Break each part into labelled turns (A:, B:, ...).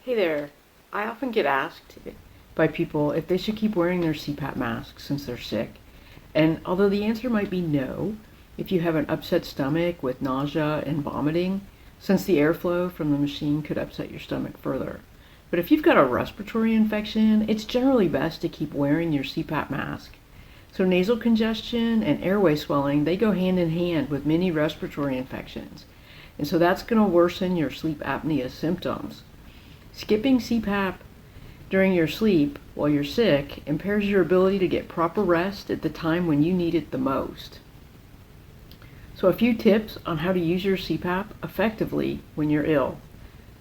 A: Hey there. I often get asked by people if they should keep wearing their CPAP masks since they're sick. And although the answer might be no, if you have an upset stomach with nausea and vomiting, since the airflow from the machine could upset your stomach further. But if you've got a respiratory infection, it's generally best to keep wearing your CPAP mask. So nasal congestion and airway swelling, they go hand in hand with many respiratory infections. And so that's going to worsen your sleep apnea symptoms. Skipping CPAP during your sleep while you're sick impairs your ability to get proper rest at the time when you need it the most. So a few tips on how to use your CPAP effectively when you're ill.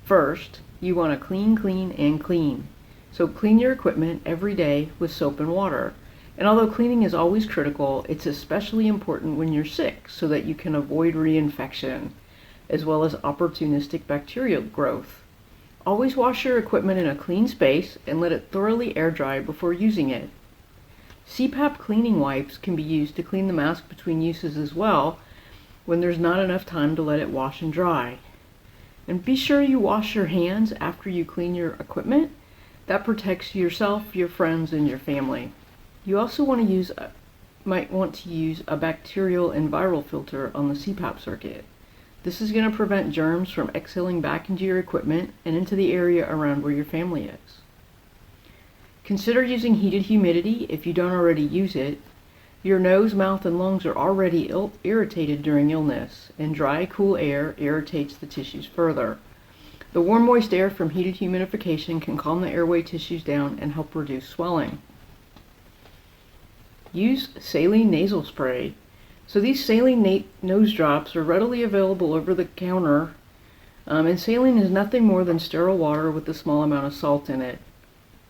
A: First, you want to clean, and clean. So clean your equipment every day with soap and water. And although cleaning is always critical, it's especially important when you're sick so that you can avoid reinfection as well as opportunistic bacterial growth. Always wash your equipment in a clean space and let it thoroughly air dry before using it. CPAP cleaning wipes can be used to clean the mask between uses as well when there's not enough time to let it wash and dry. And be sure you wash your hands after you clean your equipment. That protects yourself, your friends, and your family. You also might want to use a bacterial and viral filter on the CPAP circuit. This is going to prevent germs from exhaling back into your equipment and into the area around where your family is. Consider using heated humidity if you don't already use it. Your nose, mouth, and lungs are already irritated during illness, and dry, cool air irritates the tissues further. The warm, moist air from heated humidification can calm the airway tissues down and help reduce swelling. Use Saline nasal spray. So these saline nose drops are readily available over the counter, and saline is nothing more than sterile water with a small amount of salt in it.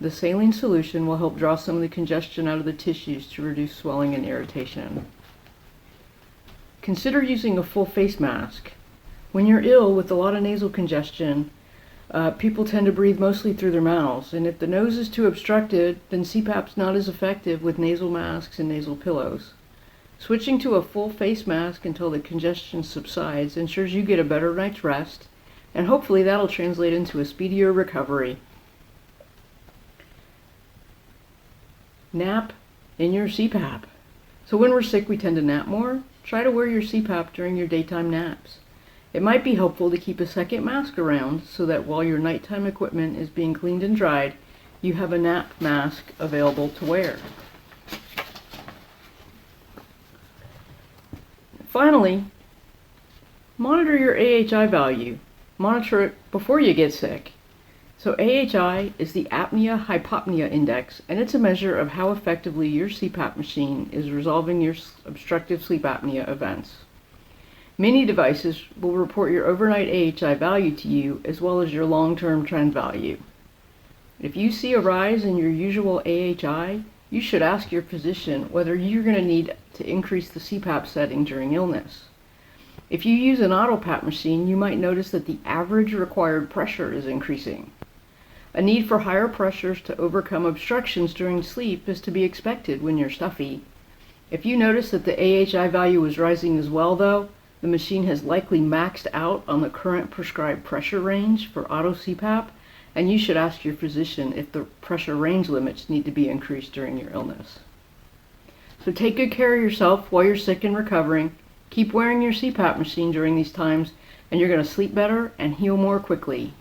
A: The saline solution will help draw some of the congestion out of the tissues to reduce swelling and irritation. Consider using a full face mask. When you're ill with a lot of nasal congestion, people tend to breathe mostly through their mouths, and if the nose is too obstructed, then CPAP's not as effective with nasal masks and nasal pillows. Switching to a full face mask until the congestion subsides ensures you get a better night's rest, and hopefully that'll translate into a speedier recovery. Nap in your CPAP. So when we're sick, we tend to nap more. Try to wear your CPAP during your daytime naps. It might be helpful to keep a second mask around so that while your nighttime equipment is being cleaned and dried, you have a nap mask available to wear. Finally, monitor your AHI value. Monitor it before you get sick. So AHI is the apnea-hypopnea index, and it's a measure of how effectively your CPAP machine is resolving your obstructive sleep apnea events. Many devices will report your overnight AHI value to you as well as your long-term trend value. If you see a rise in your usual AHI, you should ask your physician whether you're going to need to increase the CPAP setting during illness. If you use an auto-PAP machine, you might notice that the average required pressure is increasing. A need for higher pressures to overcome obstructions during sleep is to be expected when you're stuffy. If you notice that the AHI value is rising as well, though, the machine has likely maxed out on the current prescribed pressure range for auto CPAP, and you should ask your physician if the pressure range limits need to be increased during your illness. So take good care of yourself while you're sick and recovering. Keep wearing your CPAP machine during these times, and you're going to sleep better and heal more quickly.